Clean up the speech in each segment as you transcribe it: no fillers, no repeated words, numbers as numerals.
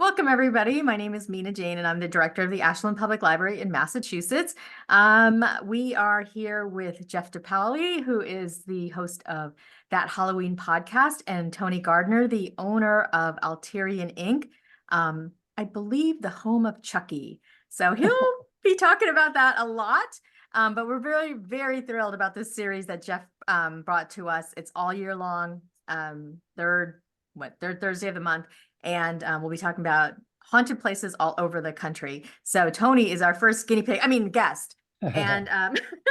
Welcome, everybody. My name is Mina Jane, and I'm the director of the Ashland Public Library in Massachusetts. We are here with Jeff DePaoli, who is the host of That Halloween podcast, and Tony Gardner, the owner of Alterian Inc., I believe the home of Chucky. So he'll be talking about that a lot. But we're very, very thrilled about this series that Jeff brought to us. It's all year long, third Thursday of the month. And we'll be talking about haunted places all over the country. So Tony is our first guest. And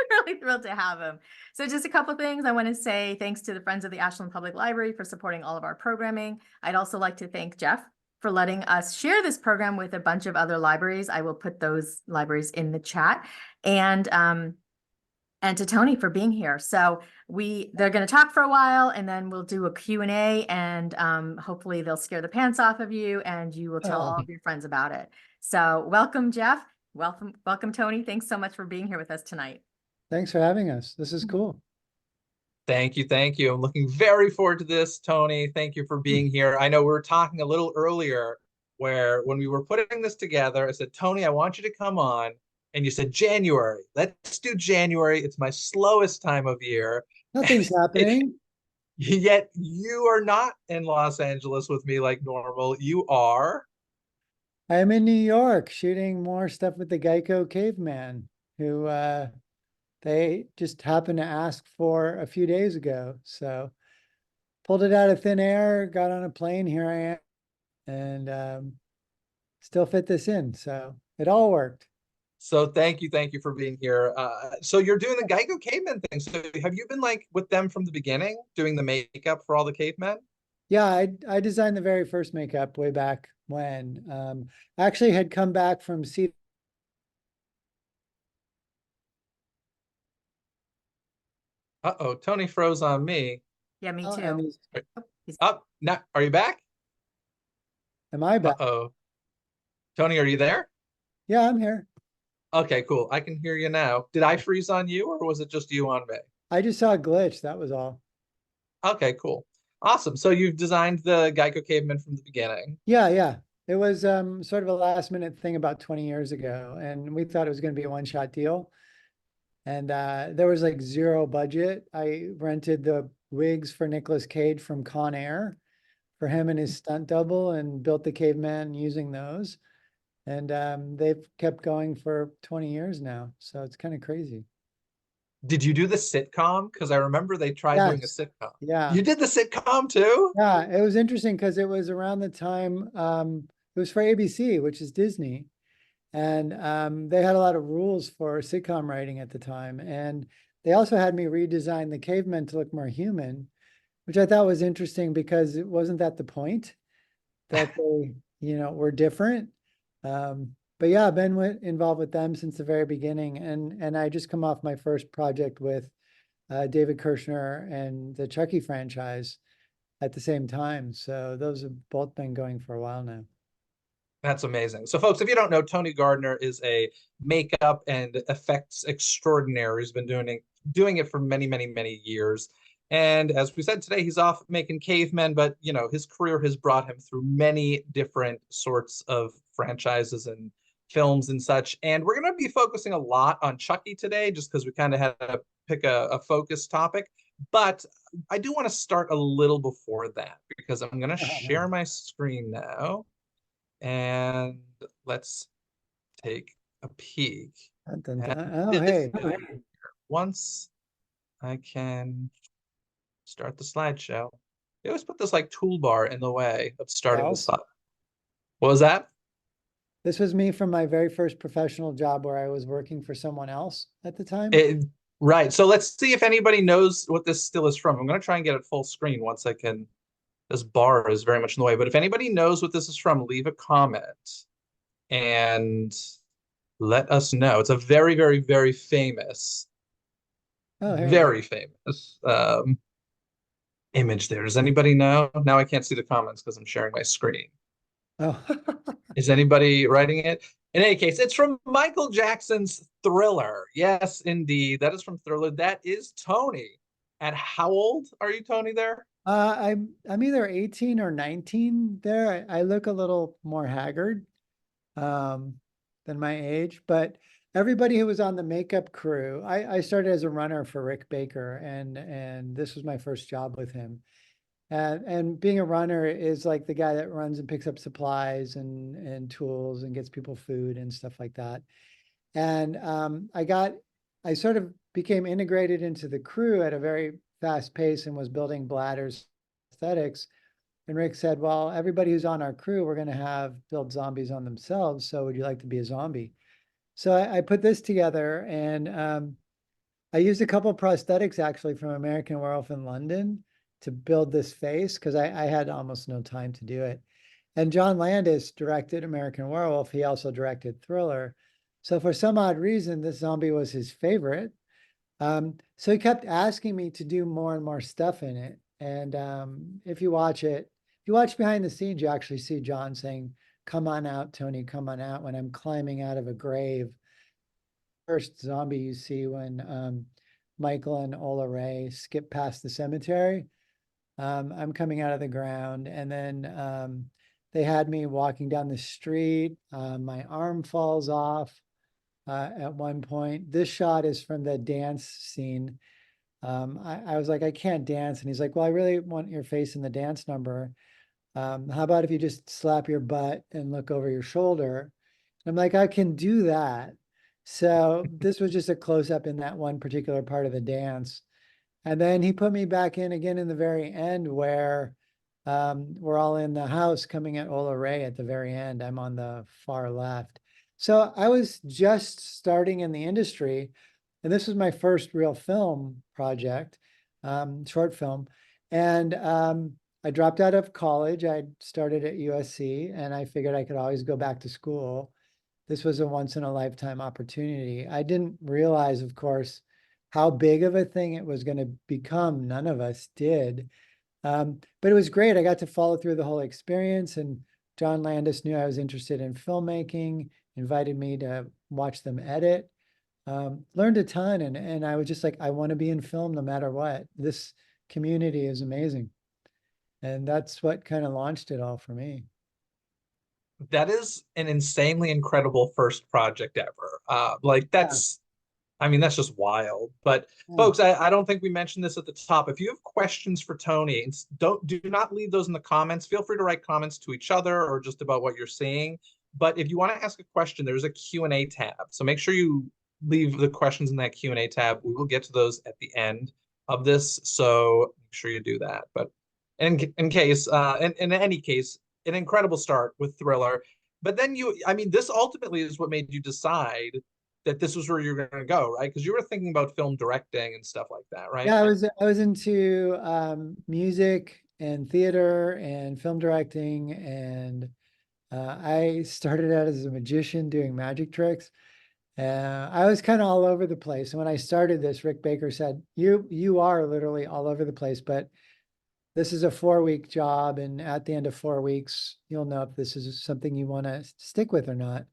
really thrilled to have him. So just a couple things. I want to say thanks to the Friends of the Ashland Public Library for supporting all of our programming. I'd also like to thank Jeff for letting us share this program with a bunch of other libraries. I will put those libraries in the chat. And to Tony for being here. So they're going to talk for a while, and then we'll do a Q&A, and hopefully they'll scare the pants off of you, and you will tell all of your friends about it. So welcome, Jeff. Welcome, Tony. Thanks so much for being here with us tonight. Thanks for having us. This is cool. Thank you. Thank you. I'm looking very forward to this, Tony. Thank you for being here. I know we were talking a little earlier when we were putting this together, I said, Tony, I want you to come on. And you said, January. Let's do January. It's my slowest time of year. Nothing's happening. Yet you are not in Los Angeles with me like normal. You are? I'm in New York shooting more stuff with the Geico Caveman, who they just happened to ask for a few days ago. So pulled it out of thin air, got on a plane, here I am, and still fit this in. So it all worked. So thank you for being here. So you're doing the Geico Caveman thing. So have you been like with them from the beginning, doing the makeup for all the cavemen? Yeah, I designed the very first makeup way back when. I actually had come back from Uh-oh, Tony froze on me. Yeah, me too. Oh, now, are you back? Am I back? Uh-oh. Tony, are you there? Yeah, I'm here. Okay, cool. I can hear you now. Did I freeze on you, or was it just you on me? I just saw a glitch. That was all. Okay, cool. Awesome. So you've designed the Geico Caveman from the beginning. Yeah. It was sort of a last minute thing about 20 years ago, and we thought it was going to be a one-shot deal. And there was like zero budget. I rented the wigs for Nicolas Cage from Con Air for him and his stunt double, and built the caveman using those. And they've kept going for 20 years now. So it's kind of crazy. Did you do the sitcom? Because I remember they tried doing a sitcom. Yeah. You did the sitcom too? Yeah, it was interesting because it was around the time, it was for ABC, which is Disney. And they had a lot of rules for sitcom writing at the time. And they also had me redesign the cavemen to look more human, which I thought was interesting because it wasn't that the point that they, were different. But yeah, I've been involved with them since the very beginning. And I just come off my first project with David Kirshner and the Chucky franchise at the same time. So those have both been going for a while now. That's amazing. So folks, if you don't know, Tony Gardner is a makeup and effects extraordinaire. He's been doing it for many, many, many years. And as we said today, he's off making cavemen, but his career has brought him through many different sorts of franchises and films and such. And we're going to be focusing a lot on Chucky today, just because we kind of had to pick a focus topic. But I do want to start a little before that, because I'm going to share my screen now. And let's take a peek. Oh, hey. Once I can start the slideshow. They always put this like toolbar in the way of starting the slide. What was that? This was me from my very first professional job where I was working for someone else at the time. Right. So let's see if anybody knows what this still is from. I'm going to try and get it full screen once I can. This bar is very much in the way, but if anybody knows what this is from, leave a comment and let us know. It's a very, very, very famous, very famous image there. Does anybody know? Now I can't see the comments because I'm sharing my screen. Oh. Is anybody writing it? In any case, it's from Michael Jackson's Thriller. Yes, indeed. That is from Thriller. That is Tony. At how old are you, Tony, there? I'm either 18 or 19 there. I look a little more haggard um, than my age, but everybody who was on the makeup crew, I started as a runner for Rick Baker, and this was my first job with him. And being a runner is like the guy that runs and picks up supplies and tools and gets people food and stuff like that. And I sort of became integrated into the crew at a very fast pace and was building bladders, aesthetics. And Rick said, well, everybody who's on our crew, we're going to have build zombies on themselves. So would you like to be a zombie? So I put this together, and I used a couple of prosthetics actually from American Werewolf in London to build this face because I had almost no time to do it. And John Landis directed American Werewolf. He also directed Thriller. So for some odd reason, this zombie was his favorite. So he kept asking me to do more and more stuff in it. And if you watch it, if you watch behind the scenes, you actually see John saying, "Come on out, Tony, come on out," when I'm climbing out of a grave. First zombie you see when Michael and Ola Ray skip past the cemetery. I'm coming out of the ground, and then they had me walking down the street. My arm falls off at one point. This shot is from the dance scene. I was like, I can't dance. And he's like, well, I really want your face in the dance number. How about if you just slap your butt and look over your shoulder? I'm like, I can do that. So this was just a close up in that one particular part of the dance. And then he put me back in again in the very end where we're all in the house coming at Ola Ray at the very end. I'm on the far left. So I was just starting in the industry, and this was my first real film project, short film. And I dropped out of college. I started at USC, and I figured I could always go back to school. This was a once in a lifetime opportunity. I didn't realize, of course, how big of a thing it was going to become. None of us did. But it was great. I got to follow through the whole experience, and John Landis knew I was interested in filmmaking, invited me to watch them edit. Learned a ton, and I was just like, I want to be in film no matter what. This community is amazing. And that's what kind of launched it all for me. That is an insanely incredible first project ever. Like Yeah. I mean, that's just wild. But Yeah. folks, I don't think we mentioned this at the top. If you have questions for Tony, do not leave those in the comments. Feel free to write comments to each other or just about what you're seeing. But if you want to ask a question, there's a Q&A tab. So make sure you leave the questions in that Q&A tab. We will get to those at the end of this. So make sure you do that. But in case, in any case, an incredible start with Thriller. But then I mean, this ultimately is what made you decide that this was where you're going to go, right? Because you were thinking about film directing and stuff like that, right? Yeah, I was into music and theater and film directing, and I started out as a magician doing magic tricks. I was kind of all over the place. And when I started this, Rick Baker said, you are literally all over the place, but this is a 4-week job. And at the end of 4 weeks, you'll know if this is something you want to stick with or not.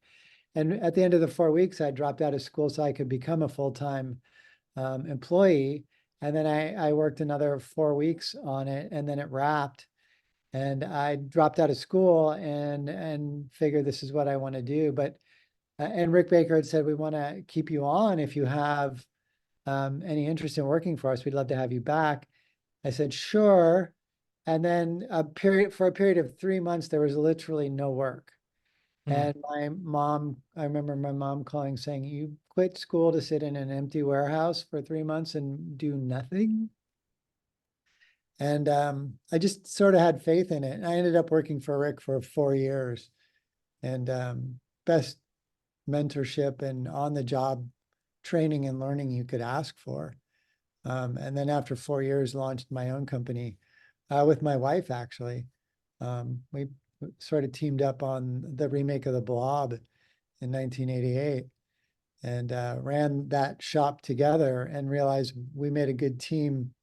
And at the end of the 4 weeks, I dropped out of school so I could become a full-time employee. And then I worked another 4 weeks on it, and then it wrapped. And I dropped out of school and figured this is what I want to do. But and Rick Baker had said, we want to keep you on if you have any interest in working for us. We'd love to have you back. I said, sure. And then for a period of 3 months, there was literally no work. And I remember my mom calling saying, you quit school to sit in an empty warehouse for 3 months and do nothing? And I just sort of had faith in it. And I ended up working for Rick for 4 years, and best mentorship and on the job training and learning you could ask for. And then after 4 years, launched my own company with my wife, actually. We sort of teamed up on the remake of The Blob in 1988 and ran that shop together and realized we made a good team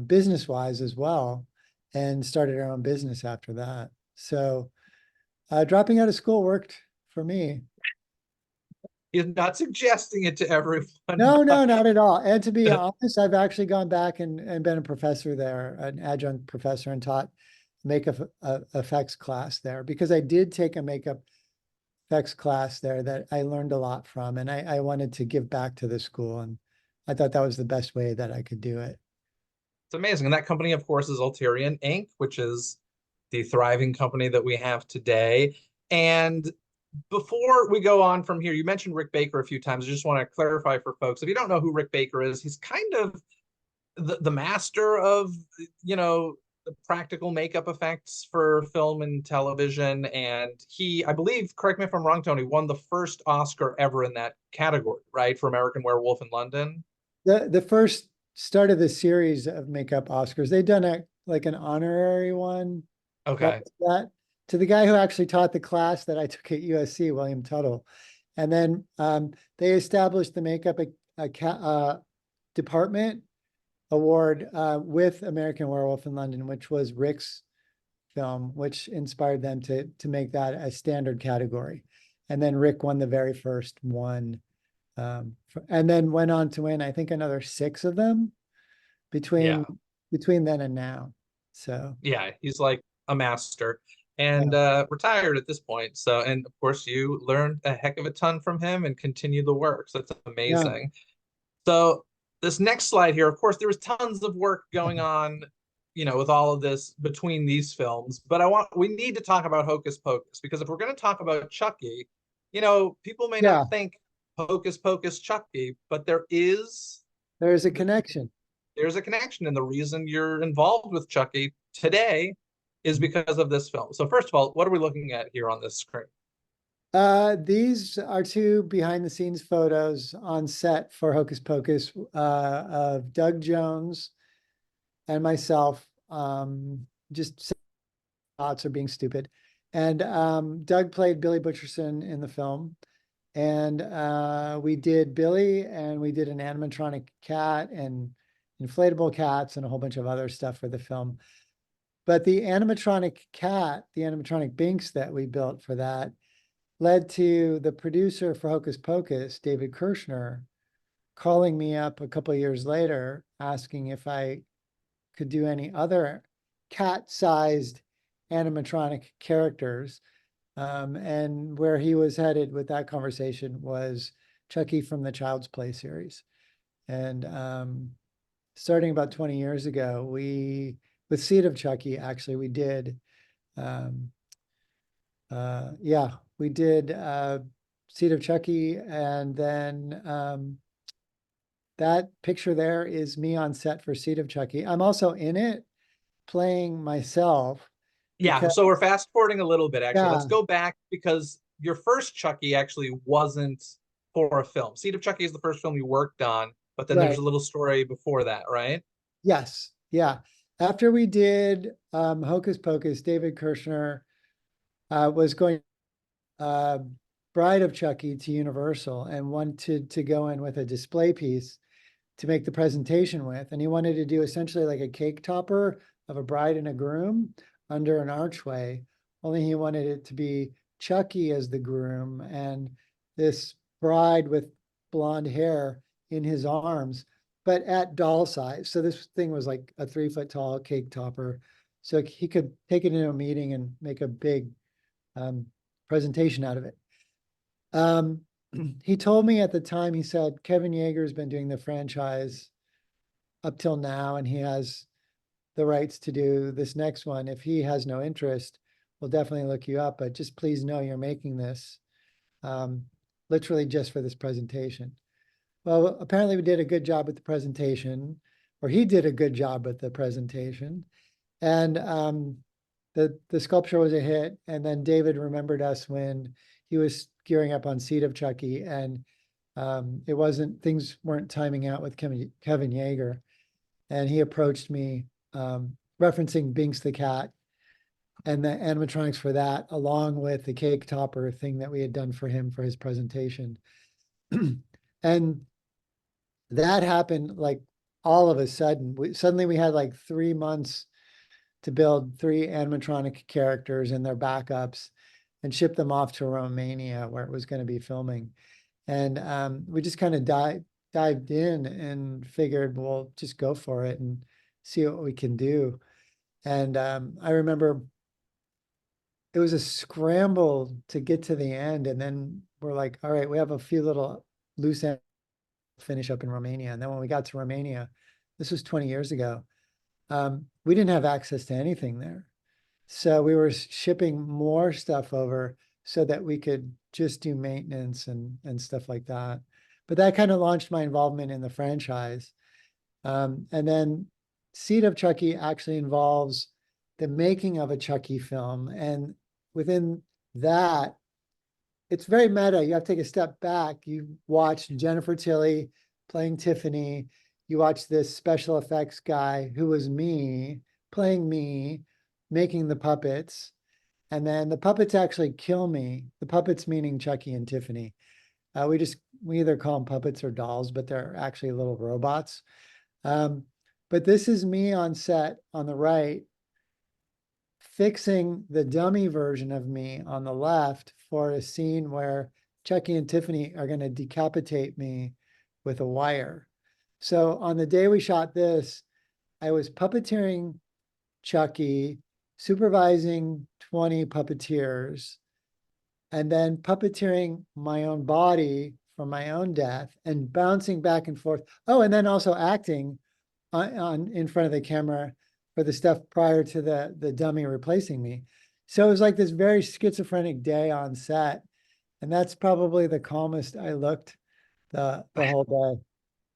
business-wise as well, and started our own business after that. So dropping out of school worked for me. He's not suggesting it to everyone. No, but- not at all. And to be honest, I've actually gone back and been a professor there, an adjunct professor, and taught makeup effects class there because I did take a makeup effects class there that I learned a lot from, and I wanted to give back to the school, and I thought that was the best way that I could do it. It's amazing. And that company, of course, is Alterian Inc., which is the thriving company that we have today. And before we go on from here, you mentioned Rick Baker a few times. I just want to clarify for folks. If you don't know who Rick Baker is, he's kind of the master of, the practical makeup effects for film and television. And he, I believe, correct me if I'm wrong, Tony, won the first Oscar ever in that category, right? For American Werewolf in London. The first start of the series of makeup Oscars, they'd done like an honorary one. Okay. That to the guy who actually taught the class that I took at USC, William Tuttle. And then they established the makeup department award with American Werewolf in London, which was Rick's film, which inspired them to make that a standard category. And then Rick won the very first one, and then went on to win, I think, another 6 of them between then and now. So yeah, he's like a master and retired at this point. So, and of course, you learned a heck of a ton from him and continue the work. So that's amazing. So this next slide here, of course, there was tons of work going on, with all of this between these films. But we need to talk about Hocus Pocus, because if we're going to talk about Chucky, people may not think Hocus Pocus Chucky, but there's a connection. There's a connection, and the reason you're involved with Chucky today is because of this film. So first of all, what are we looking at here on this screen? These are 2 behind the scenes photos on set for Hocus Pocus of Doug Jones and myself, just thoughts are being stupid. And Doug played Billy Butcherson in the film. And we did Billy, and we did an animatronic cat and inflatable cats and a whole bunch of other stuff for the film. But the animatronic cat, the animatronic Binks that we built for that, led to the producer for Hocus Pocus, David Kirshner, calling me up a couple of years later, asking if I could do any other cat-sized animatronic characters. And where he was headed with that conversation was Chucky from the Child's Play series. And starting about 20 years ago, with Seed of Chucky, actually, we did, we did Seed of Chucky. And then that picture there is me on set for Seed of Chucky. I'm also in it playing myself. Yeah, so we're fast forwarding a little bit, actually. Yeah. Let's go back, because your first Chucky actually wasn't for a film. Seed of Chucky is the first film you worked on, but then there's a little story before that, right? Yes. Yeah. After we did Hocus Pocus, David Kirshner was going Bride of Chucky to Universal and wanted to go in with a display piece to make the presentation with. And he wanted to do essentially like a cake topper of a bride and a groom under an archway, only he wanted it to be Chucky as the groom and this bride with blonde hair in his arms, but at doll size. So this thing was like a 3-foot tall cake topper. So he could take it into a meeting and make a big presentation out of it. He told me at the time, he said, Kevin Yeager's been doing the franchise up till now, and he has the rights to do this next one. If he has no interest, we'll definitely look you up, but just please know you're making this literally just for this presentation. Well, apparently we did a good job with the presentation, or he did a good job with the presentation. And the sculpture was a hit. And then David remembered us when he was gearing up on Seed of Chucky, and things weren't timing out with Kevin Yeager. And he approached me referencing Binks the cat and the animatronics for that, along with the cake topper thing that we had done for him for his presentation. And that happened like all of a sudden. Suddenly we had like 3 months to build 3 animatronic characters and their backups and ship them off to Romania, where it was going to be filming. And we just kind of dived in and figured, we'll just go for it and see what we can do. And I remember it was a scramble to get to the end. And then we're like, all right, we have a few little loose ends to finish up in Romania. And then when we got to Romania, this was 20 years ago, we didn't have access to anything there. So we were shipping more stuff over so that we could just do maintenance and stuff like that. But that kind of launched my involvement in the franchise. And then Seed of Chucky actually involves the making of a Chucky film. And within that, it's very meta. You have to take a step back. You watch Jennifer Tilly playing Tiffany. You watch this special effects guy who was me, playing me, making the puppets. And then the puppets actually kill me. The puppets meaning Chucky and Tiffany. We either call them puppets or dolls, but they're actually little robots. But this is me on set on the right, fixing the dummy version of me on the left for a scene where Chucky and Tiffany are going to decapitate me with a wire. So on the day we shot this, I was puppeteering Chucky, supervising 20 puppeteers, and then puppeteering my own body for my own death and bouncing back and forth. Oh, and then also acting in front of the camera for the stuff prior to the dummy replacing me. So it was like this very schizophrenic day on set. And that's probably the calmest I looked the whole day.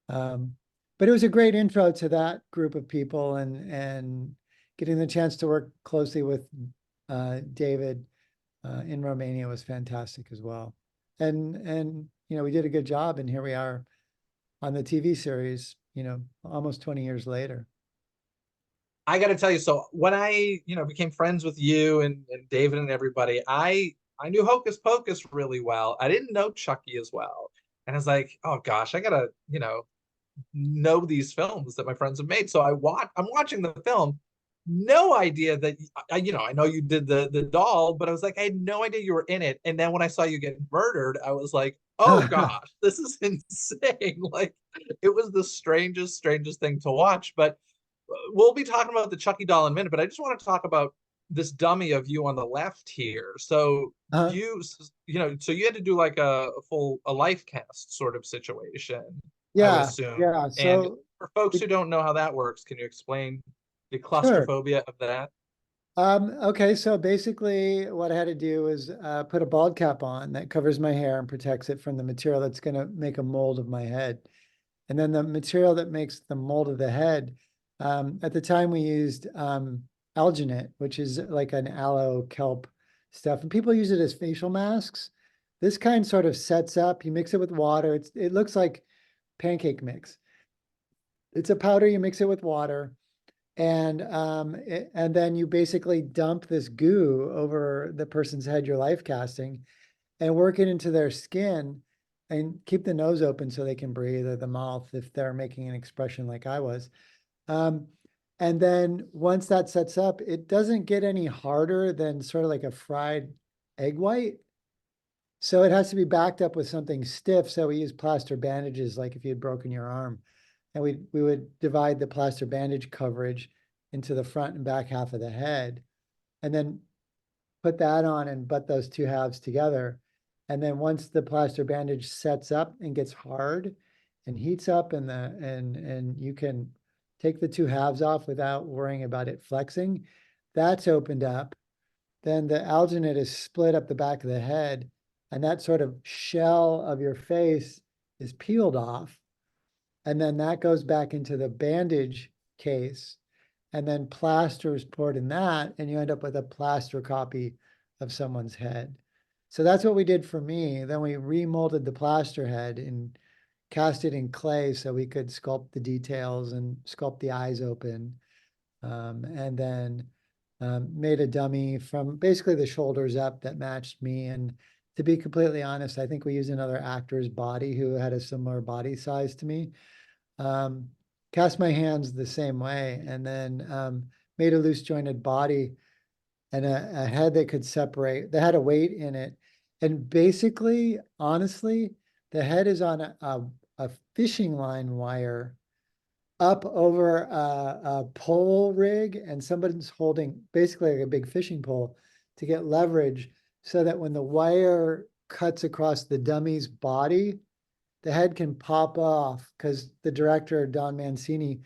But it was a great intro to that group of people, and getting the chance to work closely with David in Romania was fantastic as well. And we did a good job, and here we are on the TV series, almost 20 years later. I got to tell you, so when I, became friends with you and David and everybody, I knew Hocus Pocus really well. I didn't know Chucky as well. And I was like, oh gosh, I gotta, know these films that my friends have made. So I'm watching the film, no idea that I know you did the doll, but I was like, I had no idea you were in it. And then when I saw you get murdered, I was like, oh gosh, this is insane. Like, it was the strangest thing to watch. But we'll be talking about the Chucky doll in a minute, but I just want to talk about this dummy of you on the left here. So so you had to do like a life cast sort of situation, I would Yeah, assume. yeah. And So for folks who don't know how that works, can you explain the sure. claustrophobia of that? Okay, so basically what I had to do is put a bald cap on that covers my hair and protects it from the material that's going to make a mold of my head. And then the material that makes the mold of the head, at the time we used alginate, which is like an aloe kelp stuff. And people use it as facial masks. This kind sort of sets up, you mix it with water. It looks like pancake mix. It's a powder, you mix it with water. And then you basically dump this goo over the person's head you're life casting and work it into their skin and keep the nose open so they can breathe, or the mouth if they're making an expression like I was. And then once that sets up, it doesn't get any harder than sort of like a fried egg white. So it has to be backed up with something stiff. So we use plaster bandages, like if you had broken your arm. And we would divide the plaster bandage coverage into the front and back half of the head, and then put that on and butt those two halves together. And then once the plaster bandage sets up and gets hard and heats up, and you can take the two halves off without worrying about it flexing, that's opened up. Then the alginate is split up the back of the head, and that sort of shell of your face is peeled off. And then that goes back into the bandage case, and then plaster is poured in that, and you end up with a plaster copy of someone's head. So that's what we did for me. Then we remolded the plaster head and cast it in clay so we could sculpt the details and sculpt the eyes open. And then made a dummy from basically the shoulders up that matched me. And to be completely honest, I think we used another actor's body who had a similar body size to me. Cast my hands the same way, and then made a loose jointed body and a head that could separate, that had a weight in it. And basically, honestly, The head is on a fishing line wire up over a pole rig, and somebody's holding basically like a big fishing pole to get leverage so that when the wire cuts across the dummy's body, the head can pop off, because the director, Don Mancini,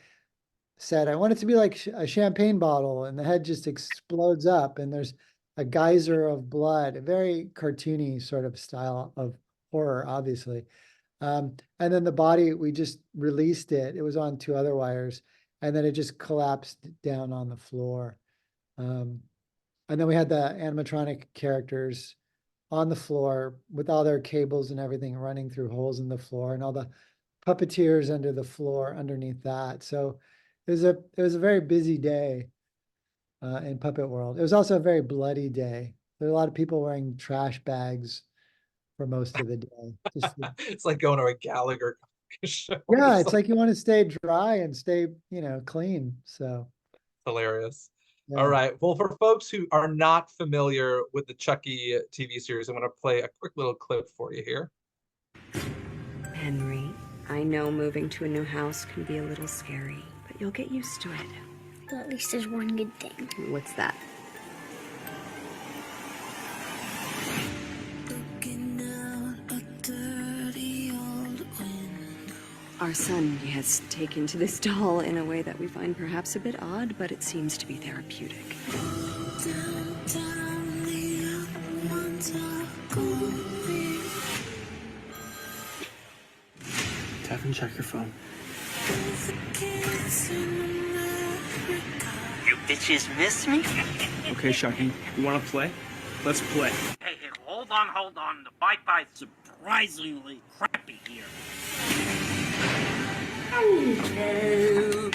said, I want it to be like a champagne bottle, and the head just explodes up and there's a geyser of blood, a very cartoony sort of style of horror, obviously. And then the body, we just released it. It was on 2 other wires, and then it just collapsed down on the floor. And then we had the animatronic characters on the floor with all their cables and everything running through holes in the floor, and all the puppeteers under the floor underneath that. So it was a very busy day in Puppet World. It was also a very bloody day. There were a lot of people wearing trash bags for most of the day. It's like going to a Gallagher show. Yeah, it's like you want to stay dry and stay, clean. So Hilarious. yeah. All right. Well, for folks who are not familiar with the Chucky TV series, I'm going to play a quick little clip for you here. Henry, I know moving to a new house can be a little scary, but you'll get used to it. But at least there's one good thing. What's that? Our son has taken to this doll in a way that we find perhaps a bit odd, but it seems to be therapeutic. Tap and check your phone. You bitches miss me? Okay, Chucky, you want to play? Let's play. Hey, hold on. The Wi-Fi's surprisingly crappy here. Hello.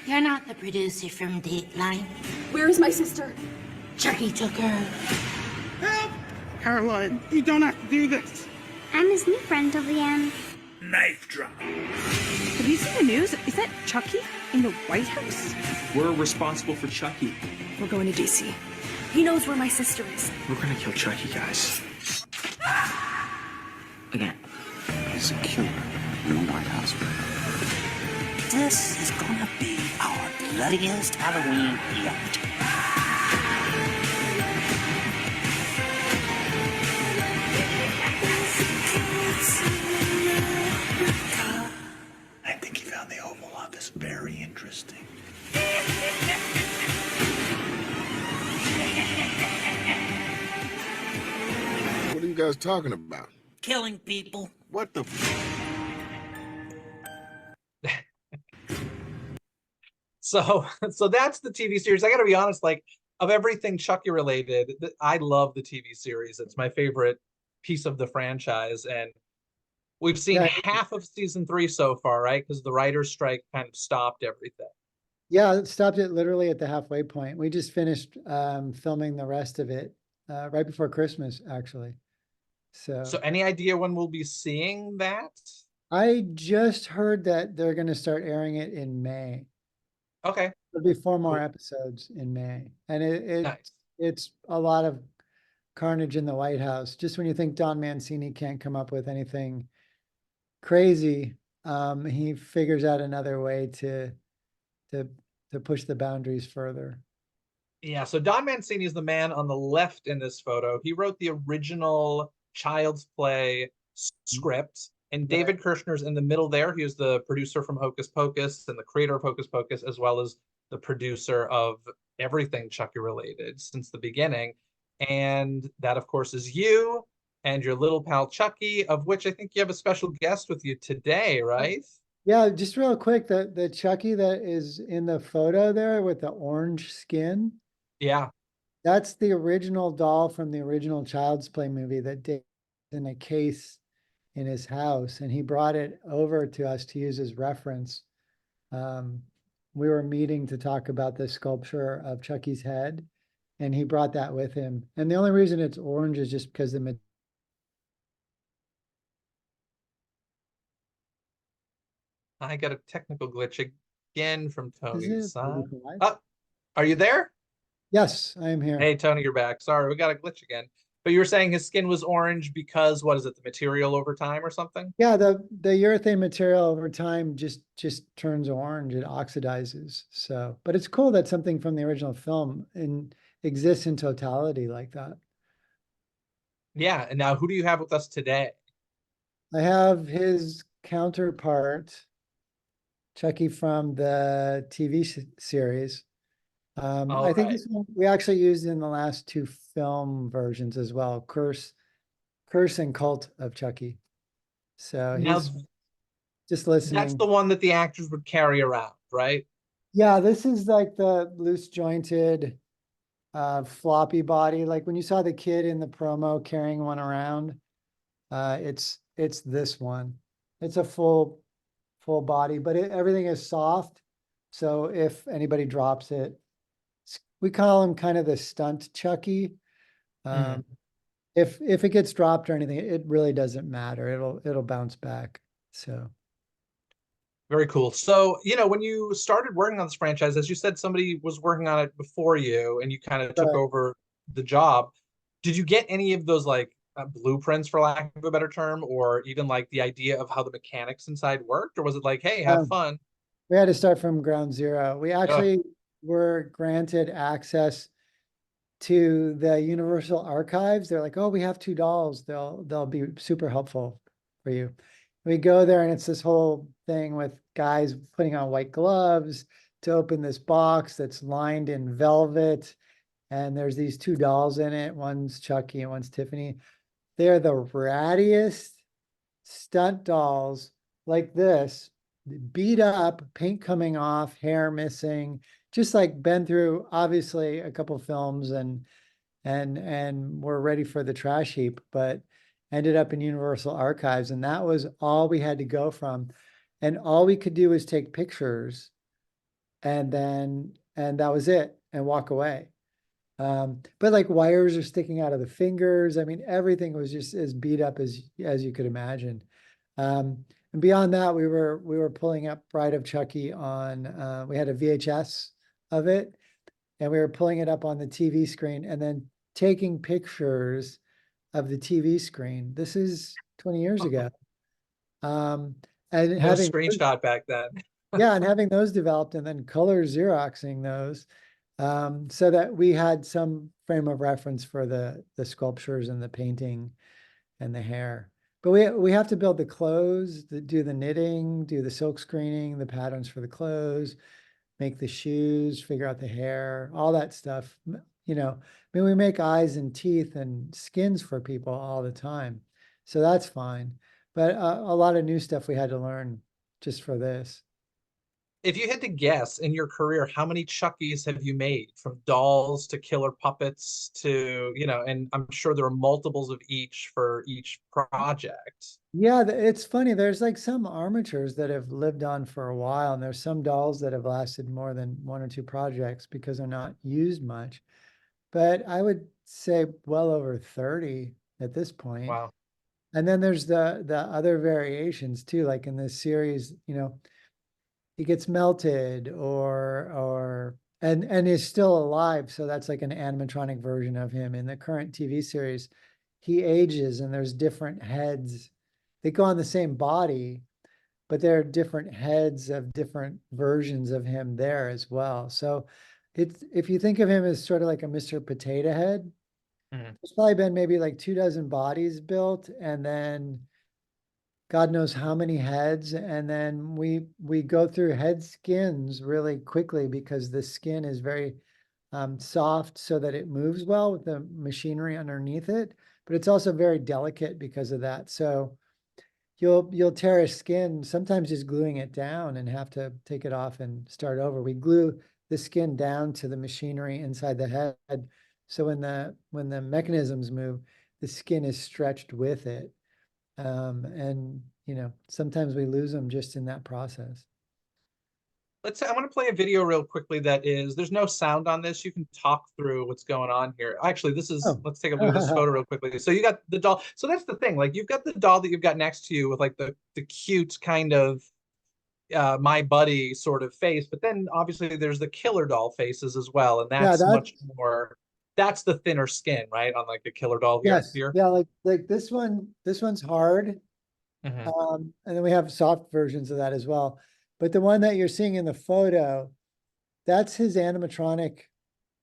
You're not the producer from Dateline. Where is my sister? Chucky took her. Help! Caroline, you don't have to do this. I'm his new friend till the end. Knife drop. Have you seen the news? Is that Chucky in the White House? We're responsible for Chucky. We're going to DC. He knows where my sister is. We're gonna kill Chucky, guys. Again. He's a killer in the White House. This is gonna be our bloodiest Halloween yet. I think he found the Oval Office very interesting. What are you guys talking about? Killing people. What the? So that's the TV series. I got to be honest, like, of everything Chucky related, I love the TV series. It's my favorite piece of the franchise, and we've seen Yeah. half of season 3 so far, right? Because the writer's strike kind of stopped everything. Yeah, it stopped it literally at the halfway point. We just finished filming the rest of it right before Christmas, actually. So Any idea when we'll be seeing that? I just heard that they're going to start airing it in May. Okay. There'll be 4 more Cool. episodes in May, and Nice. it's a lot of carnage in the White House. Just when you think Don Mancini can't come up with anything crazy, he figures out another way to push the boundaries further. Yeah, so Don Mancini is the man on the left in this photo. He wrote the original Child's Play script, and David Kirshner's in the middle there. He was the producer from Hocus Pocus and the creator of Hocus Pocus, as well as the producer of everything Chucky related since the beginning. And that, of course, is you and your little pal Chucky, of which I think you have a special guest with you today, right? Yeah, just real quick, the Chucky that is in the photo there with the orange skin, Yeah. that's the original doll from the original Child's Play movie that Dave in a case in his house, and he brought it over to us to use as reference. We were meeting to talk about the sculpture of Chucky's head, and he brought that with him. And the only reason it's orange is just because I got a technical glitch again from Tony's side. Live? Oh, are you there? Yes, I am here. Hey, Tony, you're back. Sorry, we got a glitch again. But you were saying his skin was orange because what is it, the material over time or something? Yeah, the urethane material over time just turns orange, it oxidizes. So, but it's cool that something from the original film exists in totality like that. Yeah. And now who do you have with us today? I have his counterpart, Chucky from the TV series. All I think right. this one we actually used in the last two film versions as well, Curse and Cult of Chucky. So Now he's just that's listening. the one that the actors would carry around, right? Yeah, this is like the loose jointed, floppy body. Like when you saw the kid in the promo carrying one around, it's this one. It's a full body, but everything is soft. So if anybody drops it, we call him kind of the stunt Chucky. Mhm. If it gets dropped or anything, it really doesn't matter. It'll bounce back. So Very cool. So, when you started working on this franchise, as you said, somebody was working on it before you and you kind of took right. over the job. Did you get any of those like blueprints, for lack of a better term, or even like the idea of how the mechanics inside worked? Or was it like, hey, have Um, fun? we had to start from ground zero. We Ugh. actually were granted access to the Universal Archives. They're like, oh, we have two dolls. They'll be super helpful for you. We go there and it's this whole thing with guys putting on white gloves to open this box that's lined in velvet. And there's these two dolls in it. One's Chucky and one's Tiffany. They're the rattiest stunt dolls like this, beat up, paint coming off, hair missing, just like been through obviously a couple films and we're ready for the trash heap, but ended up in Universal Archives. And that was all we had to go from. And all we could do was take pictures and that was it and walk away. But like wires are sticking out of the fingers. I mean, everything was just as beat up as you could imagine. And beyond that, we were pulling up Bride of Chucky on. We had a VHS of it, and we were pulling it up on the TV screen, and then taking pictures of the TV screen. This is 20 years ago. And No having screenshot back then. yeah, and having those developed, and then color Xeroxing those. So that we had some frame of reference for the sculptures and the painting and the hair. But we have to build the clothes, do the knitting, do the silk screening, the patterns for the clothes, make the shoes, figure out the hair, all that stuff. I mean, we make eyes and teeth and skins for people all the time. So that's fine. But a lot of new stuff we had to learn just for this. If you had to guess in your career, how many Chuckies have you made, from dolls to killer puppets to, and I'm sure there are multiples of each for each project. Yeah, it's funny. There's like some armatures that have lived on for a while, and there's some dolls that have lasted more than one or two projects because they're not used much. But I would say well over 30 at this point. Wow. And then there's the other variations too, like in this series, he gets melted and is still alive. So that's like an animatronic version of him. In the current TV series, he ages and there's different heads. They go on the same body, but there are different heads of different versions of him there as well. So if you think of him as sort of like a Mr. Potato Head, there's probably been maybe like 24 bodies built, and then God knows how many heads. And then we go through head skins really quickly because the skin is very soft so that it moves well with the machinery underneath it. But it's also very delicate because of that. So you'll tear a skin, sometimes just gluing it down and have to take it off and start over. We glue the skin down to the machinery inside the head. So when the mechanisms move, the skin is stretched with it. And sometimes we lose them just in that process. Let's say I want to play a video real quickly there's no sound on this. You can talk through what's going on here. Actually, let's take a look at this photo real quickly. So you got the doll. So that's the thing. Like you've got the doll that you've got next to you with like the cute kind of my buddy sort of face, but then obviously there's the killer doll faces as well, and that's much more that's the thinner skin, right? On like the killer doll here. Yes, yeah, like this one's hard. Mhm. And then we have soft versions of that as well. But the one that you're seeing in the photo, that's his animatronic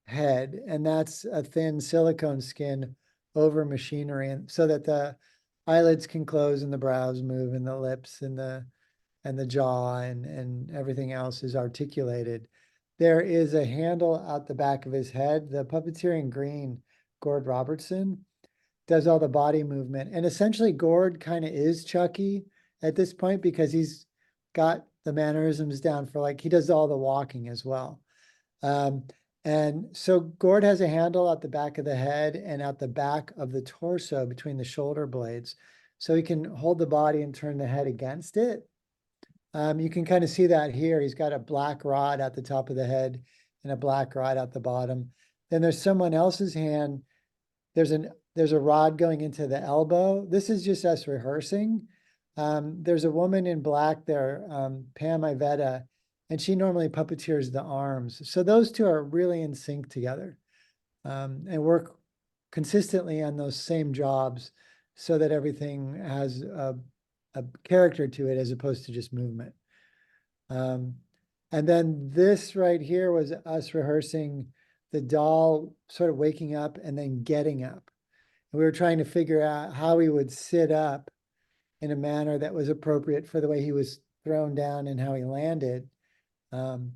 head, and that's a thin silicone skin over machinery, and so that the eyelids can close and the brows move and the lips and the jaw and everything else is articulated. There is a handle out the back of his head. The puppeteer in green, Gord Robertson, does all the body movement. And essentially Gord kind of is Chucky at this point because he's got the mannerisms down for like, he does all the walking as well. And so Gord has a handle at the back of the head and at the back of the torso between the shoulder blades. So he can hold the body and turn the head against it. You can kind of see that here. He's got a black rod at the top of the head and a black rod at the bottom. Then there's someone else's hand. There's a rod going into the elbow. This is just us rehearsing. There's a woman in black there, Pam Iveta, and she normally puppeteers the arms. So those two are really in sync together, and work consistently on those same jobs so that everything has a character to it as opposed to just movement. And then this right here was us rehearsing the doll sort of waking up and then getting up. And we were trying to figure out how he would sit up in a manner that was appropriate for the way he was thrown down and how he landed. And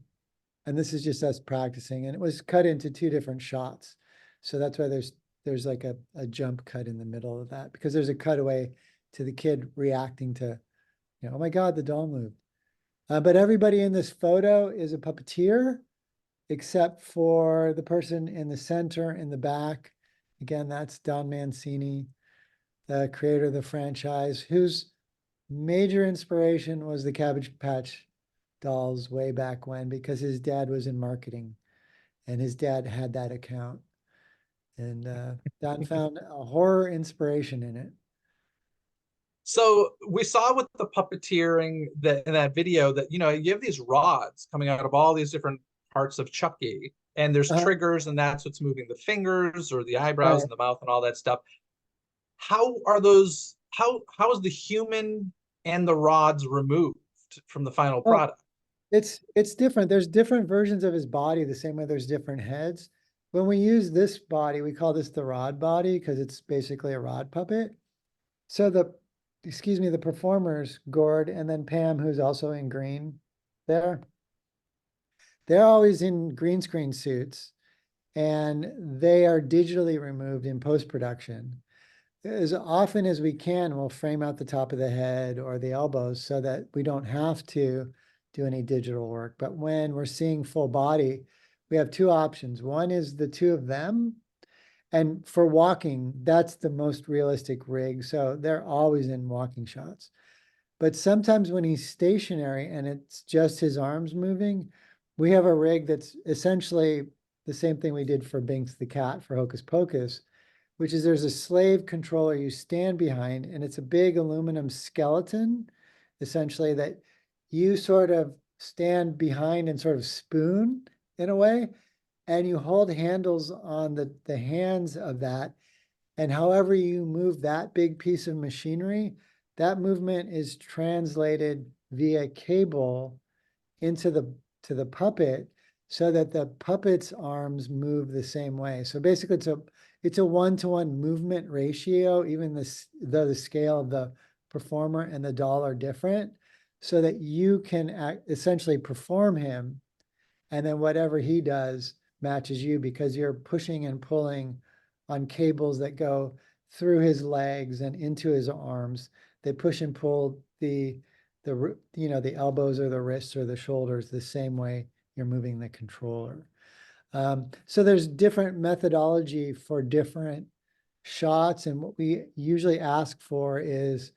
this is just us practicing, and it was cut into 2 different shots. So that's why there's like a jump cut in the middle of that, because there's a cutaway to the kid reacting to, oh my God, the doll moved. But everybody in this photo is a puppeteer, except for the person in the center in the back. Again, that's Don Mancini, the creator of the franchise, whose major inspiration was the Cabbage Patch Dolls way back when, because his dad was in marketing and his dad had that account. And Don found a horror inspiration in it. So we saw with the puppeteering that in that video that, you have these rods coming out of all these different parts of Chucky, and there's triggers, and that's what's moving the fingers or the eyebrows and the mouth and all that stuff. How are those, how is the human and the rods removed from the final product? It's different. There's different versions of his body, the same way there's different heads. When we use this body, we call this the rod body because it's basically a rod puppet. So the performers, Gord and then Pam, who's also in green there, they're always in green screen suits, and they are digitally removed in post-production. As often as we can, we'll frame out the top of the head or the elbows so that we don't have to do any digital work. But when we're seeing full body, we have 2 options. One is the 2 of them. And for walking, that's the most realistic rig. So they're always in walking shots. But sometimes when he's stationary and it's just his arms moving, we have a rig that's essentially the same thing we did for Binks the cat for Hocus Pocus, which is there's a slave controller you stand behind, and it's a big aluminum skeleton, essentially, that you sort of stand behind and sort of spoon in a way, and you hold handles on the hands of that. And however you move that big piece of machinery, that movement is translated via cable into the puppet so that the puppet's arms move the same way. So basically it's a 1-to-1 movement ratio, even though the scale of the performer and the doll are different, so that you can essentially perform him, and then whatever he does matches you, because you're pushing and pulling on cables that go through his legs and into his arms. They push and pull the elbows or the wrists or the shoulders the same way you're moving the controller. So there's different methodology for different shots, and what we usually ask for is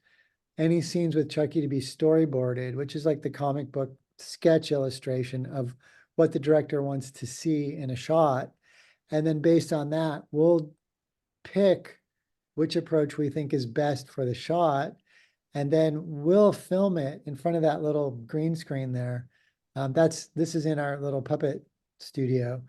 any scenes with Chucky to be storyboarded, which is like the comic book sketch illustration of what the director wants to see in a shot. And then based on that, we'll pick which approach we think is best for the shot, and then we'll film it in front of that little green screen there. This is in our little puppet studio.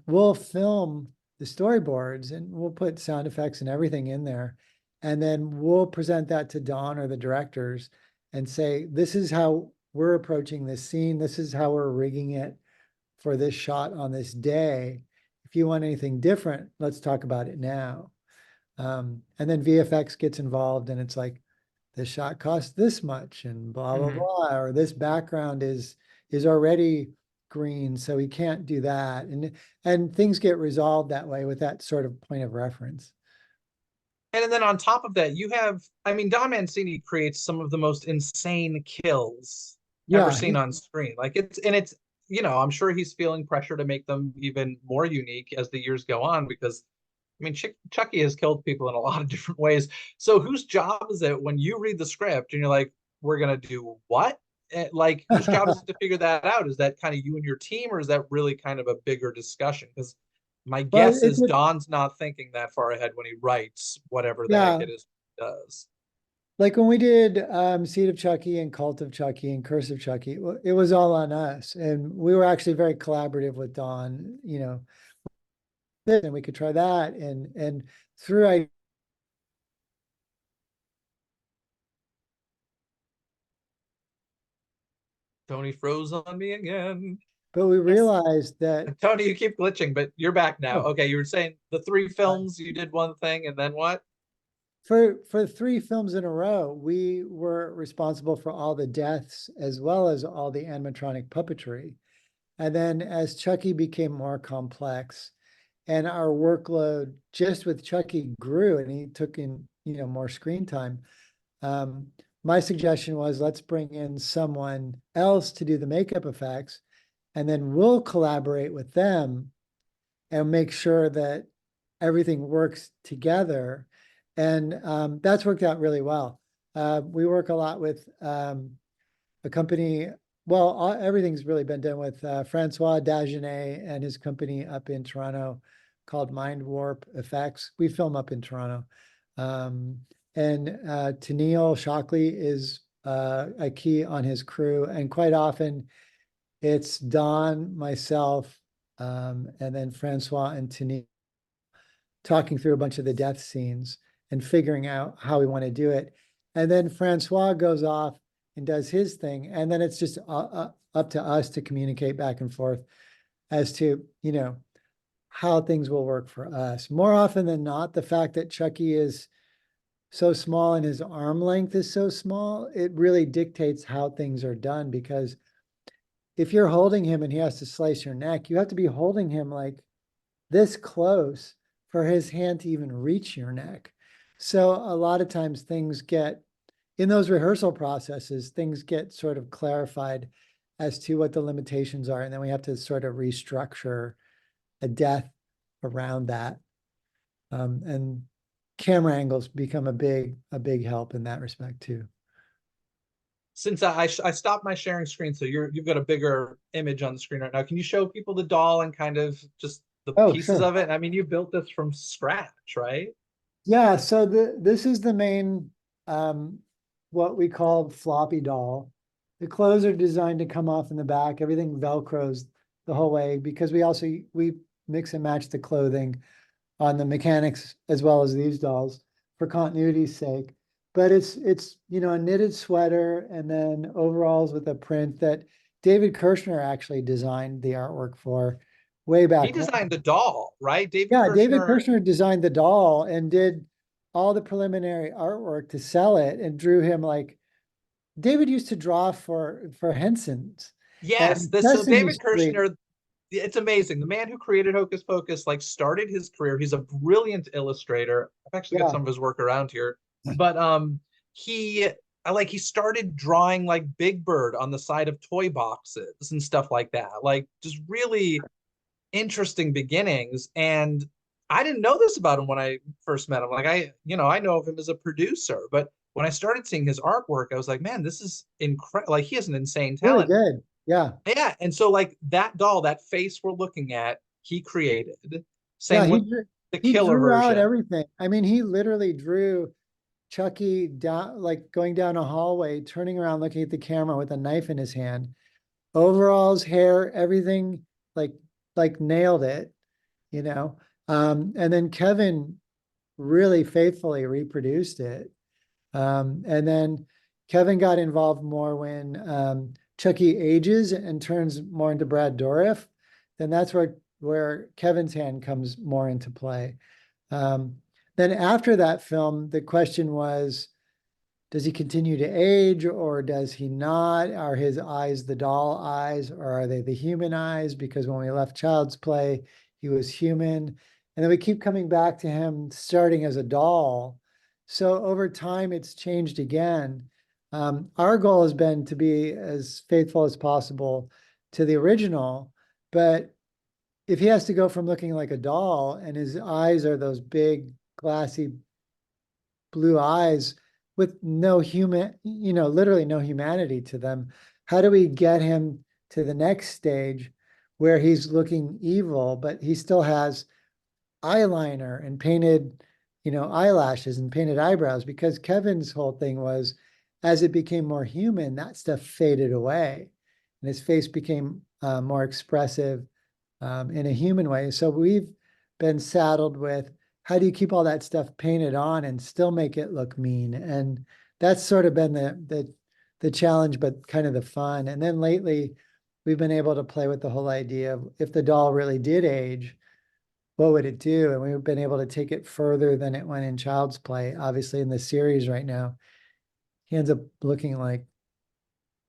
We'll film the storyboards, and we'll put sound effects and everything in there. And then we'll present that to Don or the directors and say, this is how we're approaching this scene. This is how we're rigging it for this shot on this day. If you want anything different, let's talk about it now. And then VFX gets involved, and it's like, this shot costs this much and blah, blah, blah, or this background is already green, so we can't do that. And things get resolved that way with that sort of point of reference. And then on top of that, you have, I mean, Don Mancini creates some of the most insane kills ever seen on screen. Like it's, you know, I'm sure he's feeling pressure to make them even more unique as the years go on, because I mean, Chucky has killed people in a lot of different ways. So whose job is it when you read the script and you're like, we're going to do what? Like, whose job is it to figure that out? Is that kind of you and your team, or is that really kind of a bigger discussion? Because my guess is Don's not thinking that far ahead when he writes whatever the heck it is he does. Like when we did Seed of Chucky and Cult of Chucky and Curse of Chucky, it was all on us. And we were actually very collaborative with Don, you know, and we could try that. And through Tony froze on me again. But we realized that Tony, you keep glitching, but you're back now. Okay, you were saying the 3 films, you did one thing, and then what? For 3 films in a row, we were responsible for all the deaths as well as all the animatronic puppetry. And then as Chucky became more complex and our workload just with Chucky grew and he took in, you know, more screen time, my suggestion was, let's bring in someone else to do the makeup effects, and then we'll collaborate with them and make sure that everything works together. And that's worked out really well. We work a lot with a company. Well, everything's really been done with Francois Dagenet and his company up in Toronto called Mind Warp Effects. We film up in Toronto. And Tennille Shockley is a key on his crew. And quite often it's Don, myself, and then Francois and Tennille talking through a bunch of the death scenes and figuring out how we want to do it. And then Francois goes off and does his thing. And then it's just up to us to communicate back and forth as to, you know, how things will work for us. More often than not, the fact that Chucky is so small and his arm length is so small, it really dictates how things are done. Because if you're holding him and he has to slice your neck, you have to be holding him like this close for his hand to even reach your neck. So a lot of times things get, in those rehearsal processes, things get sort of clarified as to what the limitations are. And then we have to sort of restructure a death around that. And camera angles become a big help in that respect too. Since I stopped my sharing screen, so you've got a bigger image on the screen right now. Can you show people the doll and kind of just the pieces of it? I mean, you built this from scratch, right? Yeah, so this is the main, what we call floppy doll. The clothes are designed to come off in the back. Everything Velcros the whole way, because we mix and match the clothing on the mechanics as well as these dolls for continuity's sake. But it's you know, a knitted sweater and then overalls with a print that David Kirshner actually designed the artwork for way back. He designed the doll, right? David Kirshner designed the doll and did all the preliminary artwork to sell it and drew him like David used to draw for Henson's. Yes, so David Kirshner, it's amazing. The man who created Hocus Pocus like started his career. He's a brilliant illustrator. I've actually got some of his work around here. But he started drawing like Big Bird on the side of toy boxes and stuff like that. Like just really interesting beginnings. And I didn't know this about him when I first met him. Like I know of him as a producer, but when I started seeing his artwork, I was like, man, this is incredible. Like he has an insane talent. Really good. Yeah. Yeah. And so like that doll, that face we're looking at, he created. Same with the killer drew version. Out everything. I mean, he literally drew Chucky down, like going down a hallway, turning around, looking at the camera with a knife in his hand, overalls, hair, everything, like nailed it, you know. And then Kevin really faithfully reproduced it. And then Kevin got involved more when Chucky ages and turns more into Brad Dourif. Then that's where Kevin's hand comes more into play. Then after that film, the question was, does he continue to age or does he not? Are his eyes the doll eyes or are they the human eyes? Because when we left Child's Play, he was human. And then we keep coming back to him starting as a doll. So over time, it's changed again. Our goal has been to be as faithful as possible to the original, but if he has to go from looking like a doll and his eyes are those big, glassy blue eyes with no human, literally no humanity to them, how do we get him to the next stage where he's looking evil, but he still has eyeliner and painted, eyelashes and painted eyebrows? Because Kevin's whole thing was, as it became more human, that stuff faded away and his face became more expressive in a human way. So we've been saddled with, how do you keep all that stuff painted on and still make it look mean? And that's sort of been the challenge, but kind of the fun. And then lately, we've been able to play with the whole idea of, if the doll really did age, what would it do? And we've been able to take it further than it went in Child's Play. Obviously, in the series right now, he ends up looking like,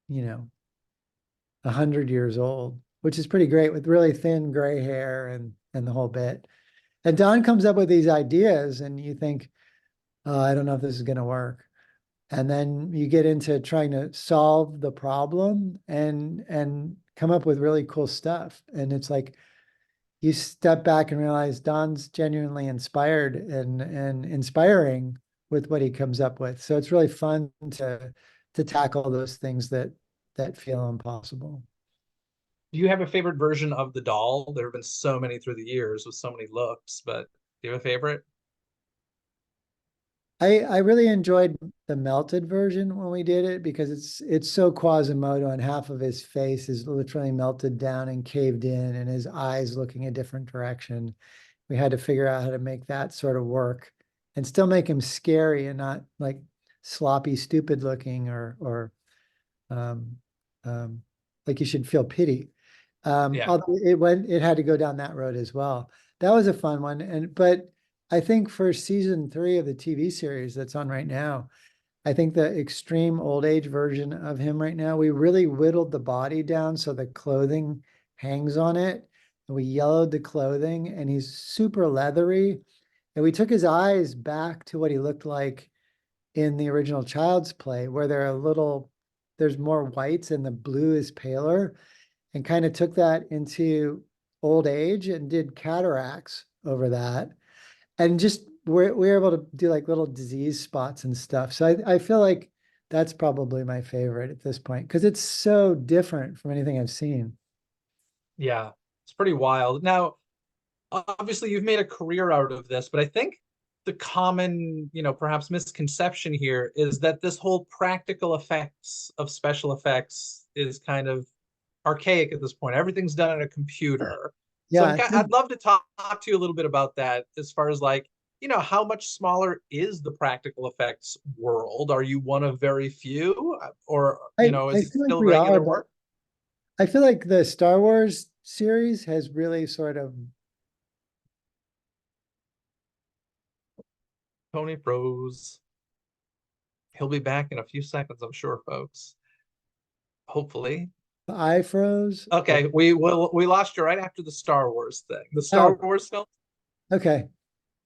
100 years old, which is pretty great, with really thin gray hair and the whole bit. And Don comes up with these ideas and you think, oh, I don't know if this is going to work. And then you get into trying to solve the problem and come up with really cool stuff. And it's like, you step back and realize Don's genuinely inspired and inspiring with what he comes up with. So it's really fun to tackle those things that feel impossible. Do you have a favorite version of the doll? There have been so many through the years with so many looks, but do you have a favorite? I really enjoyed the melted version when we did it, because it's so Quasimodo and half of his face is literally melted down and caved in and his eyes looking a different direction. We had to figure out how to make that sort of work and still make him scary and not like sloppy, stupid looking or um, like you should feel pity. Yeah. Although it had to go down that road as well. That was a fun one. But I think for season 3 of the TV series that's on right now, I think the extreme old age version of him right now, we really whittled the body down so the clothing hangs on it. And we yellowed the clothing and he's super leathery. And we took his eyes back to what he looked like in the original Child's Play, where there's more whites and the blue is paler, and kind of took that into old age and did cataracts over that. And just we're able to do like little disease spots and stuff. So I feel like that's probably my favorite at this point, because it's so different from anything I've seen. Yeah, it's pretty wild. Now, obviously you've made a career out of this, but I think the common, perhaps misconception here is that this whole practical effects of special effects is kind of archaic at this point. Everything's done on a computer. So Yeah, I'd love to talk to you a little bit about that, as far as like, how much smaller is the practical effects world? Are you one of very few, or, I is it feel like still we regular are, work? I feel like the Star Wars series has really sort of. Tony froze. He'll be back in a few seconds, I'm sure, folks. Hopefully. I froze. Okay, we lost you right after the Star Wars thing. The Star Oh, Wars film? okay.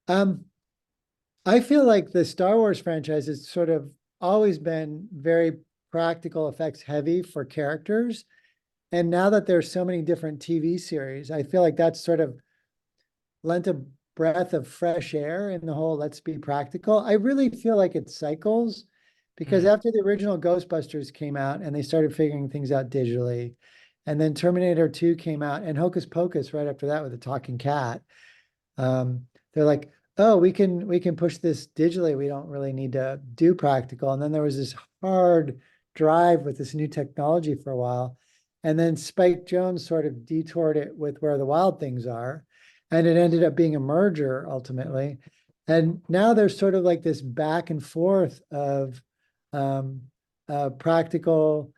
I feel like the Star Wars franchise has sort of always been very practical effects heavy for characters. And now that there's so many different TV series, I feel like that's sort of lent a breath of fresh air in the whole let's be practical. I really feel like it cycles, because after the original Ghostbusters came out and they started figuring things out digitally, and then Terminator 2 came out and Hocus Pocus right after that with the talking cat. They're like, oh, we can push this digitally. We don't really need to do practical. And then there was this hard drive with this new technology for a while. And then Spike Jonze sort of detoured it with Where the Wild Things Are. and it ended up being a merger ultimately. And now there's sort of like this back and forth of practical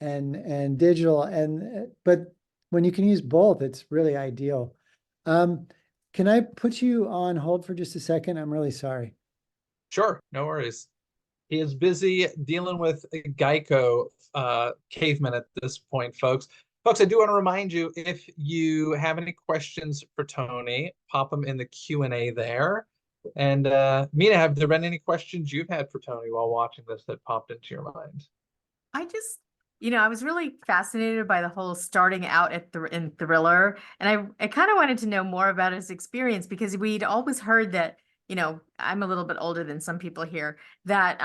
and digital, but when you can use both, it's really ideal. Can I put you on hold for just a second? I'm really sorry. Sure, no worries. He is busy dealing with Geico cavemen at this point, folks. Folks, I do want to remind you, if you have any questions for Tony, pop them in the Q&A there. And Mina, have there been any questions you've had for Tony while watching this that popped into your mind? I just, I was really fascinated by the whole starting out in Thriller, and I kind of wanted to know more about his experience, because we'd always heard that, I'm a little bit older than some people here, that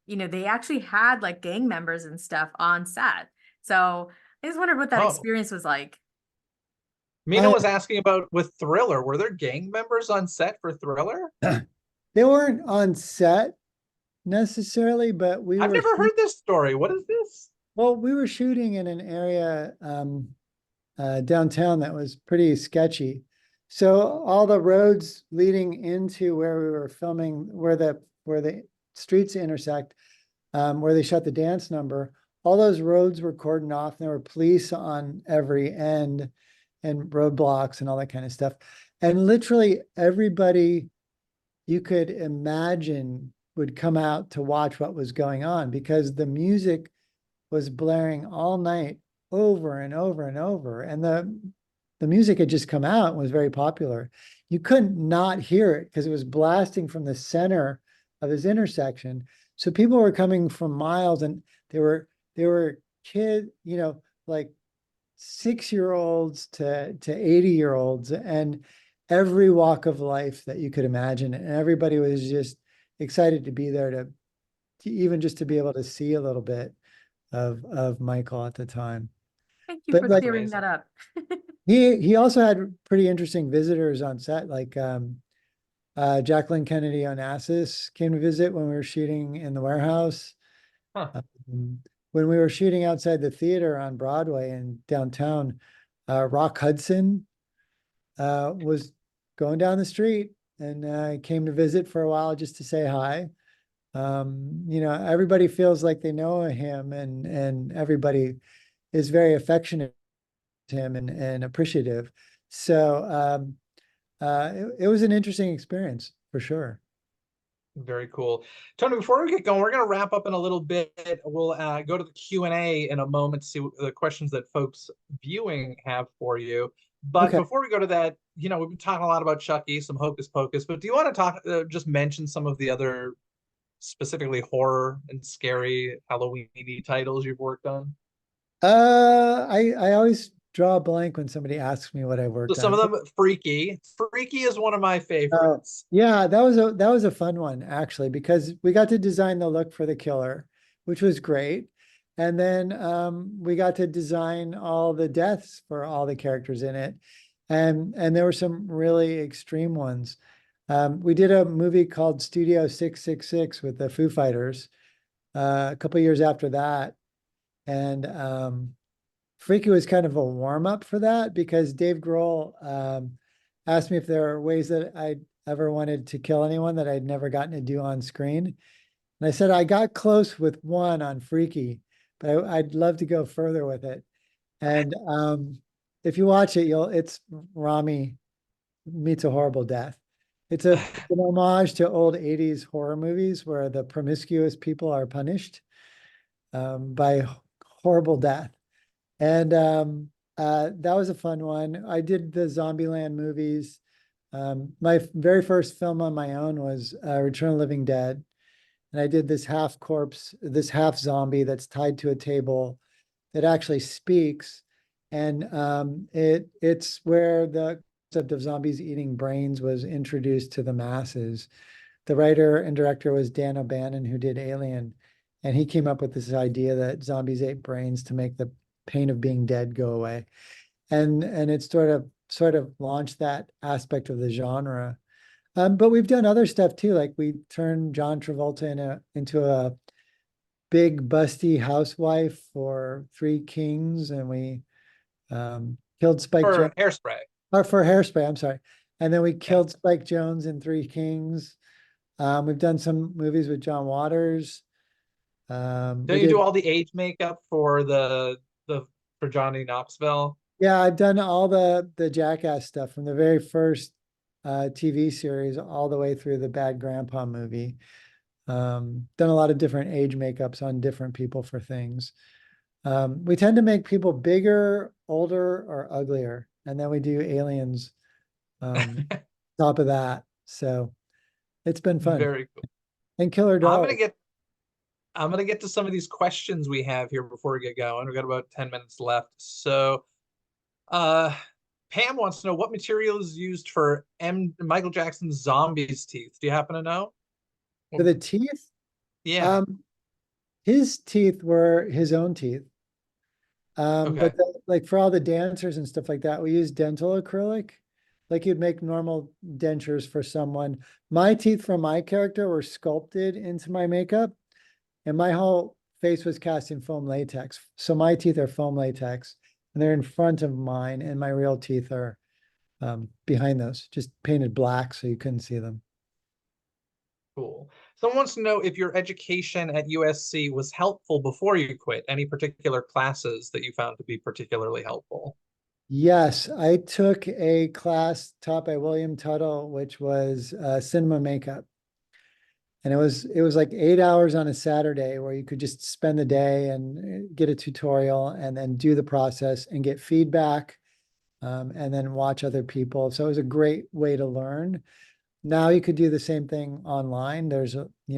they actually had like gang members and stuff on set. So I just wondered what that experience was like. Mina was asking about with Thriller. Were there gang members on set for Thriller? They weren't on set necessarily, but I've never heard this story. What is this? Well, we were shooting in an area downtown that was pretty sketchy. So all the roads leading into where we were filming, where the streets intersect, where they shot the dance number, all those roads were cordoned off, and there were police on every end and roadblocks and all that kind of stuff. And literally everybody you could imagine would come out to watch what was going on, because the music was blaring all night over and over and over. And the music had just come out and was very popular. You couldn't not hear it because it was blasting from the center of this intersection. So people were coming from miles, and they were kids, like 6-year-olds to 80-year-olds, and every walk of life that you could imagine. And everybody was just excited to be there to even just to be able to see a little bit of Michael at the time. Thank you for clearing that up. He also had pretty interesting visitors on set, like Jacqueline Kennedy Onassis came to visit when we were shooting in the warehouse. Huh. When we were shooting outside the theater on Broadway in downtown, Rock Hudson was going down the street and came to visit for a while just to say hi. Everybody feels like they know him, and everybody is very affectionate to him and appreciative. So it was an interesting experience for sure. Very cool. Tony, before we get going, we're going to wrap up in a little bit. We'll go to the Q&A in a moment to see the questions that folks viewing have for you. But before we go to that, we've been talking a lot about Chucky, some hocus pocus, but do you want to talk, just mention some of the other specifically horror and scary Halloween-y titles you've worked on? I always draw a blank when somebody asks me what I worked on. Some of them Freaky. Freaky is one of my favorites. Yeah, that was a fun one actually, because we got to design the look for the killer, which was great. And then we got to design all the deaths for all the characters in it. And there were some really extreme ones. We did a movie called Studio 666 with the Foo Fighters a couple of years after that. And Freaky was kind of a warm-up for that, because Dave Grohl asked me if there are ways that I ever wanted to kill anyone that I'd never gotten to do on screen. And I said, I got close with one on Freaky, but I'd love to go further with it. And if you watch it, it's Rami meets a horrible death. It's an homage to old 80s horror movies where the promiscuous people are punished by horrible death. And that was a fun one. I did the Zombieland movies. My very first film on my own was Return of the Living Dead. And I did this half corpse, this half zombie that's tied to a table that actually speaks. And it's where the concept of zombies eating brains was introduced to the masses. The writer and director was Dan O'Bannon, who did Alien. And he came up with this idea that zombies ate brains to make the pain of being dead go away. And it sort of launched that aspect of the genre. But we've done other stuff too. Like we turned John Travolta into a big busty housewife for Three Kings, and we killed Spike For Jonze. Hairspray. Or for Hairspray, I'm sorry. And then we killed Spike Jonze in Three Kings. We've done some movies with John Waters. Don't We you do did, all the age makeup for for Johnny Knoxville? yeah, I've done all the Jackass stuff from the very first TV series all the way through the Bad Grandpa movie. Done a lot of different age makeups on different people for things. We tend to make people bigger, older, or uglier, and then we do aliens top of that. So it's been fun. Very cool. And killer I'm dolls. gonna get to some of these questions we have here before we get going. We've got about 10 minutes left. So Pam wants to know what material is used for Michael Jackson's Zombie's teeth. Do you happen to know? For the teeth? Yeah. His teeth were his own teeth. Okay. But like for all the dancers and stuff like that, we use dental acrylic. Like you'd make normal dentures for someone. My teeth from my character were sculpted into my makeup, and my whole face was cast in foam latex. So my teeth are foam latex, and they're in front of mine, and my real teeth are behind those, just painted black so you couldn't see them. Cool. Someone wants to know if your education at USC was helpful before you quit. Any particular classes that you found to be particularly helpful? Yes, I took a class taught by William Tuttle, which was cinema makeup. And it was like 8 hours on a Saturday where you could just spend the day and get a tutorial and then do the process and get feedback, and then watch other people. So it was a great way to learn. Now you could do the same thing online. There's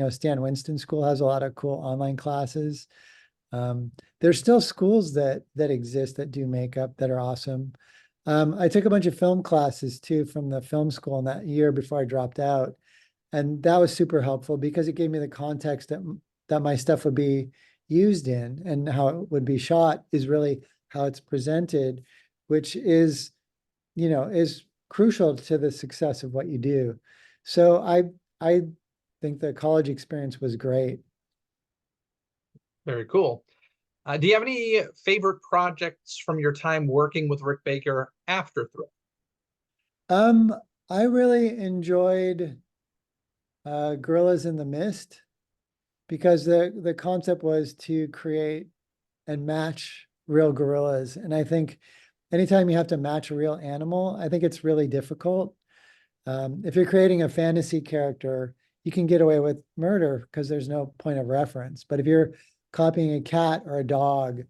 Stan Winston School has a lot of cool online classes. There's still schools that exist that do makeup that are awesome. I took a bunch of film classes too from the film school in that year before I dropped out. And that was super helpful because it gave me the context that my stuff would be used in, and how it would be shot is really how it's presented, which is crucial to the success of what you do. So I think the college experience was great. Very cool. Do you have any favorite projects from your time working with Rick Baker after Thrill? I really enjoyed Gorillas in the Mist, because the concept was to create and match real gorillas. And I think anytime you have to match a real animal, I think it's really difficult. If you're creating a fantasy character, you can get away with murder because there's no point of reference. But if you're copying a cat or a dog,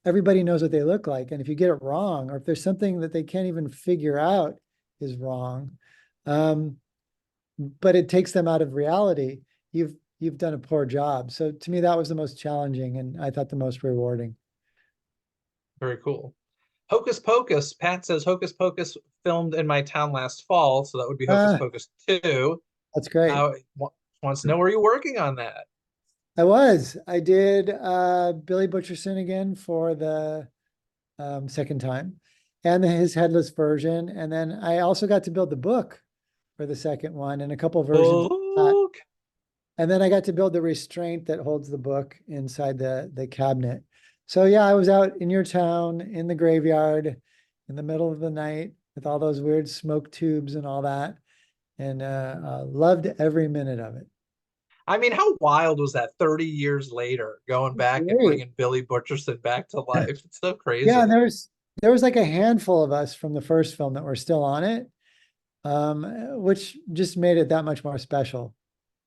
everybody knows what they look like. And if you get it wrong, or if there's something that they can't even figure out is wrong, but it takes them out of reality, you've done a poor job. So to me, that was the most challenging, and I thought the most rewarding. Very cool. Hocus Pocus. Pat says Hocus Pocus filmed in my town last fall, so that would be Hocus Pocus 2. That's great. Wants to know, were you working on that? I did Billy Butcherson again for the second time, and his headless version. And then I also got to build the book for the second one, and a couple versions of that. And then I got to build the restraint that holds the book inside the cabinet. So yeah, I was out in your town in the graveyard in the middle of the night with all those weird smoke tubes and all that, and loved every minute of it. I mean, how wild was that 30 years later, going back and bringing Billy Butcherson back to life? It's so crazy. Yeah, there was like a handful of us from the first film that were still on it, which just made it that much more special.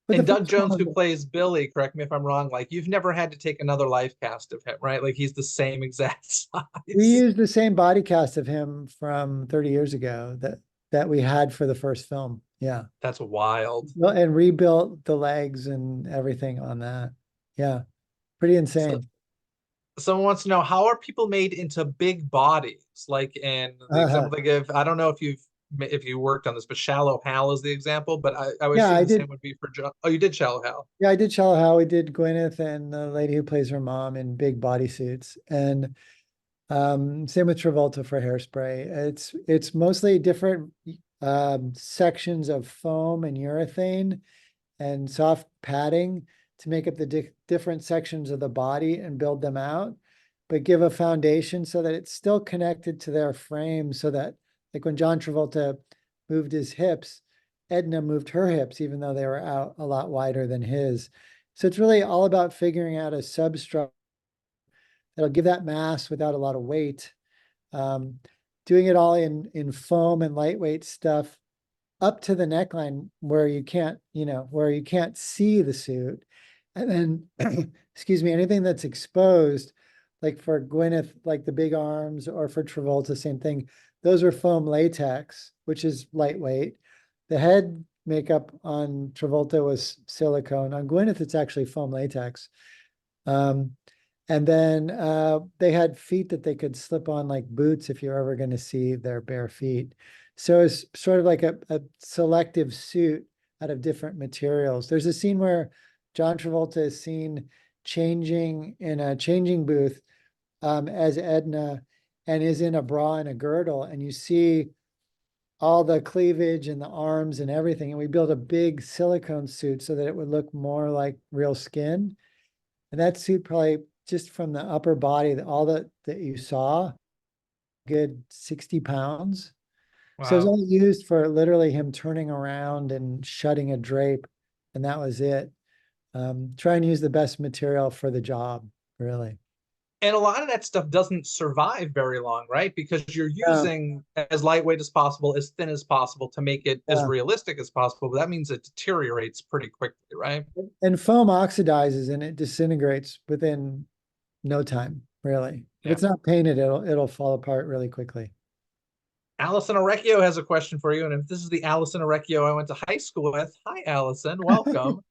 But and Doug Jones, who plays Billy, correct me if I'm wrong, like you've never had to take another life cast of him, right? Like he's the same exact size. We used the same body cast of him from 30 years ago that we had for the first film. Yeah. That's wild. Well, and rebuilt the legs and everything on that. Yeah. Pretty insane. Someone wants to know, how are people made into big bodies? Like in the example they give, I don't know if you worked on this, but Shallow Hal is the example, but I would assume the same would be for John. Oh, you did Shallow Hal. Yeah, I did Shallow Hal. We did Gwyneth and the lady who plays her mom in big bodysuits. And same with Travolta for Hairspray. It's mostly different sections of foam and urethane and soft padding to make up the different sections of the body and build them out, but give a foundation so that it's still connected to their frame, so that like when John Travolta moved his hips, Edna moved her hips, even though they were out a lot wider than his. So it's really all about figuring out a substrate that'll give that mass without a lot of weight. Doing it all in foam and lightweight stuff up to the neckline where you can't, where you can't see the suit. And then, excuse me, anything that's exposed, like for Gwyneth, like the big arms, or for Travolta, same thing. Those are foam latex, which is lightweight. The head makeup on Travolta was silicone. On Gwyneth, it's actually foam latex. And then they had feet that they could slip on like boots if you're ever going to see their bare feet. So it's sort of like a selective suit out of different materials. There's a scene where John Travolta is seen changing in a changing booth as Edna, and is in a bra and a girdle, and you see all the cleavage and the arms and everything. And we built a big silicone suit so that it would look more like real skin. And that suit probably just from the upper body, all that you saw, good 60 pounds. Wow. So it was only used for literally him turning around and shutting a drape, and that was it. Try and use the best material for the job, really. And a lot of that stuff doesn't survive very long, right? Because you're using as lightweight as possible, as thin as possible to make it as realistic as possible. But that means it deteriorates pretty quickly, right? And foam oxidizes and it disintegrates within no time, really. If it's not painted, it'll fall apart really quickly. Allison Orecchio has a question for you. And if this is the Allison Orecchio I went to high school with, hi, Allison, welcome.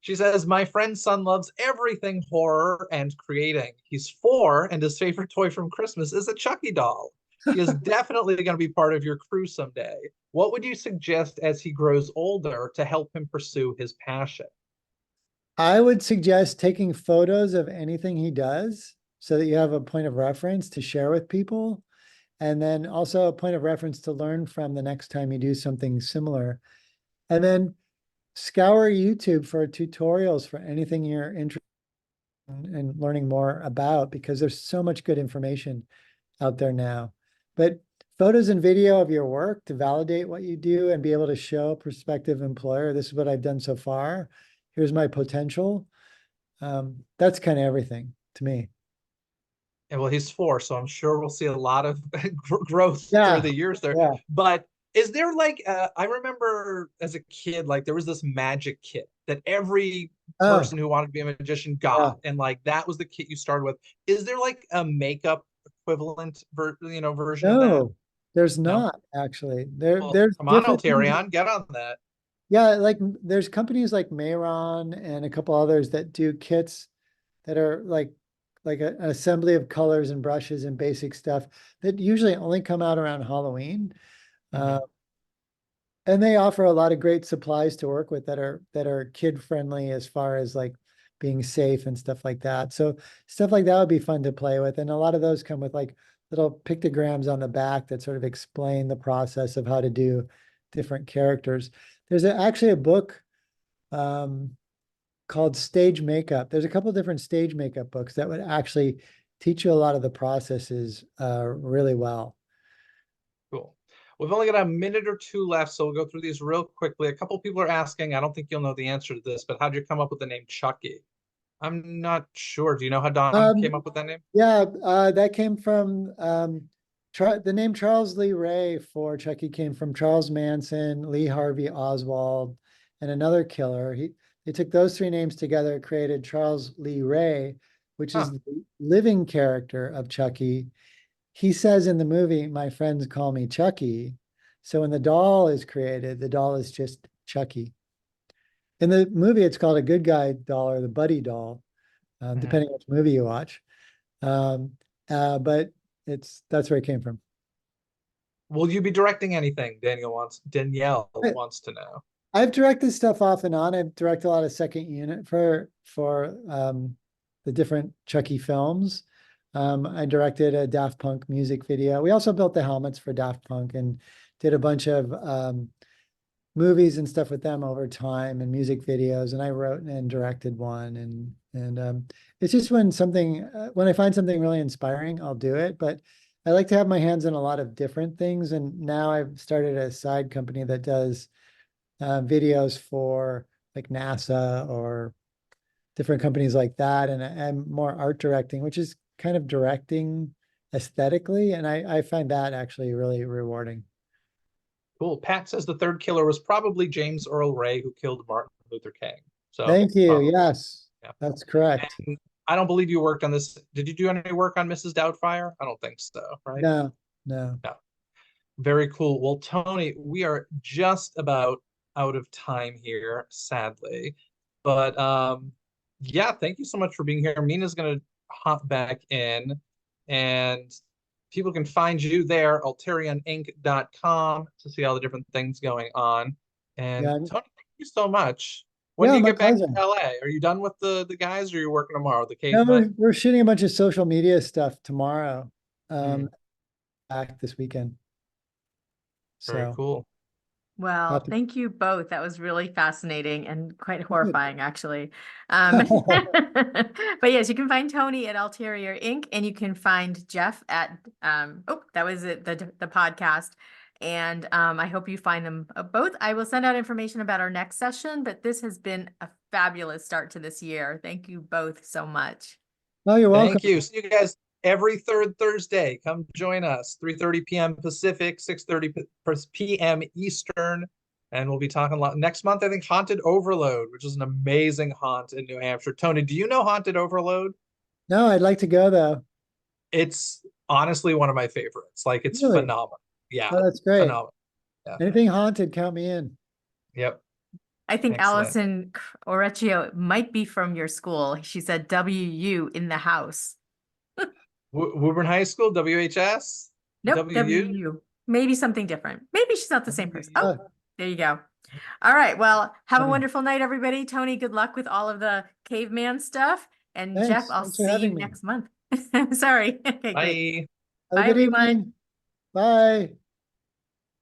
She says, my friend's son loves everything horror and creating. He's 4, and his favorite toy from Christmas is a Chucky doll. He is definitely going to be part of your crew someday. What would you suggest as he grows older to help him pursue his passion? I would suggest taking photos of anything he does so that you have a point of reference to share with people. And then also a point of reference to learn from the next time you do something similar. And then scour YouTube for tutorials for anything you're interested in and learning more about, because there's so much good information out there now. But photos and video of your work to validate what you do and be able to show a prospective employer, this is what I've done so far. Here's my potential. That's kind of everything to me. And well, he's 4, so I'm sure we'll see a lot of growth through the years there. Yeah. But is there like, I remember as a kid, like there was this magic kit that every person who wanted to be a magician got. And like, that was the kit you started with. Is there like a makeup equivalent version of that? No, there's not actually. There's come on, Alterian, get on that. Yeah, like there's companies like Mayron and a couple others that do kits that are like an assembly of colors and brushes and basic stuff that usually only come out around Halloween. And they offer a lot of great supplies to work with that are kid friendly as far as like being safe and stuff like that. So stuff like that would be fun to play with. And a lot of those come with like little pictograms on the back that sort of explain the process of how to do different characters. There's actually a book called Stage Makeup. There's a couple different stage makeup books that would actually teach you a lot of the processes really well. Cool. We've only got a minute or 2 left, so we'll go through these real quickly. A couple people are asking, I don't think you'll know the answer to this, but how'd you come up with the name Chucky? I'm not sure. Do you know how Don came up with that name? Yeah, that came from the name Charles Lee Ray for Chucky came from Charles Manson, Lee Harvey Oswald, and another killer. They took those 3 names together, created Charles Lee Ray, which is the living character of Chucky. He says in the movie, my friends call me Chucky. So when the doll is created, the doll is just Chucky. In the movie, it's called a good guy doll or the buddy doll, depending on which movie you watch. But that's where it came from. Will you be directing anything? Danielle wants to know. I've directed stuff off and on. I've directed a lot of second unit for the different Chucky films. I directed a Daft Punk music video. We also built the helmets for Daft Punk and did a bunch of movies and stuff with them over time and music videos. And I wrote and directed one. And it's just when I find something really inspiring, I'll do it. But I like to have my hands in a lot of different things, and now I've started a side company that does videos for like NASA or different companies like that, and I'm more art directing, which is kind of directing aesthetically, and I find that actually really rewarding. Cool. Pat says the third killer was probably James Earl Ray, who killed Martin Luther King. So Thank you. probably, Yes, yeah. that's correct. And I don't believe you worked on this. Did you do any work on Mrs. Doubtfire? I don't think so, right? No. No. Very cool. Well, Tony, we are just about out of time here, sadly. But yeah, thank you so much for being here. Mina's gonna hop back in, and people can find you there, alterianinc.com, to see all the different things going on. And Yeah. Tony, thank you so much. When Yeah, do you my get back pleasure. to LA? Are you done with the guys, or are you working tomorrow? The No, cavemen? we're shooting a bunch of social media stuff tomorrow. Mm. Back this weekend. Very So cool. Well, Have to- thank you both. That was really fascinating and quite Good. horrifying, actually. But yes, you can find Tony at Alterian Inc. and you can find Jeff at that was it, the podcast. And I hope you find them both. I will send out information about our next session, but this has been a fabulous start to this year. Thank you both so much. Oh, you're welcome. Thank you. See you guys every third Thursday. Come join us, 3:30 p.m. Pacific, 6:30 p.m. Eastern. And we'll be talking a lot next month. I think Haunted Overload, which is an amazing haunt in New Hampshire. Tony, do you know Haunted Overload? No, I'd like to go though. It's honestly one of my favorites. Like, it's Really? phenomenal. Yeah, Oh, that's great. phenomenal. Yeah. Anything haunted, count me in. Yep. I think Excellent. Allison Orecchio might be from your school. She said WU in the house. Woburn High School, WHS? Nope, WU? WU. Maybe something different. Maybe she's not the same person. Oh, Oh, there you go. All right. Well, have a Okay. wonderful night, everybody. Tony, good luck with all of the caveman stuff. And Thanks. Jeff, I'll Thanks for see you having me. next month. Sorry. Okay, great. Bye. Have a Bye, good everyone. evening. Bye.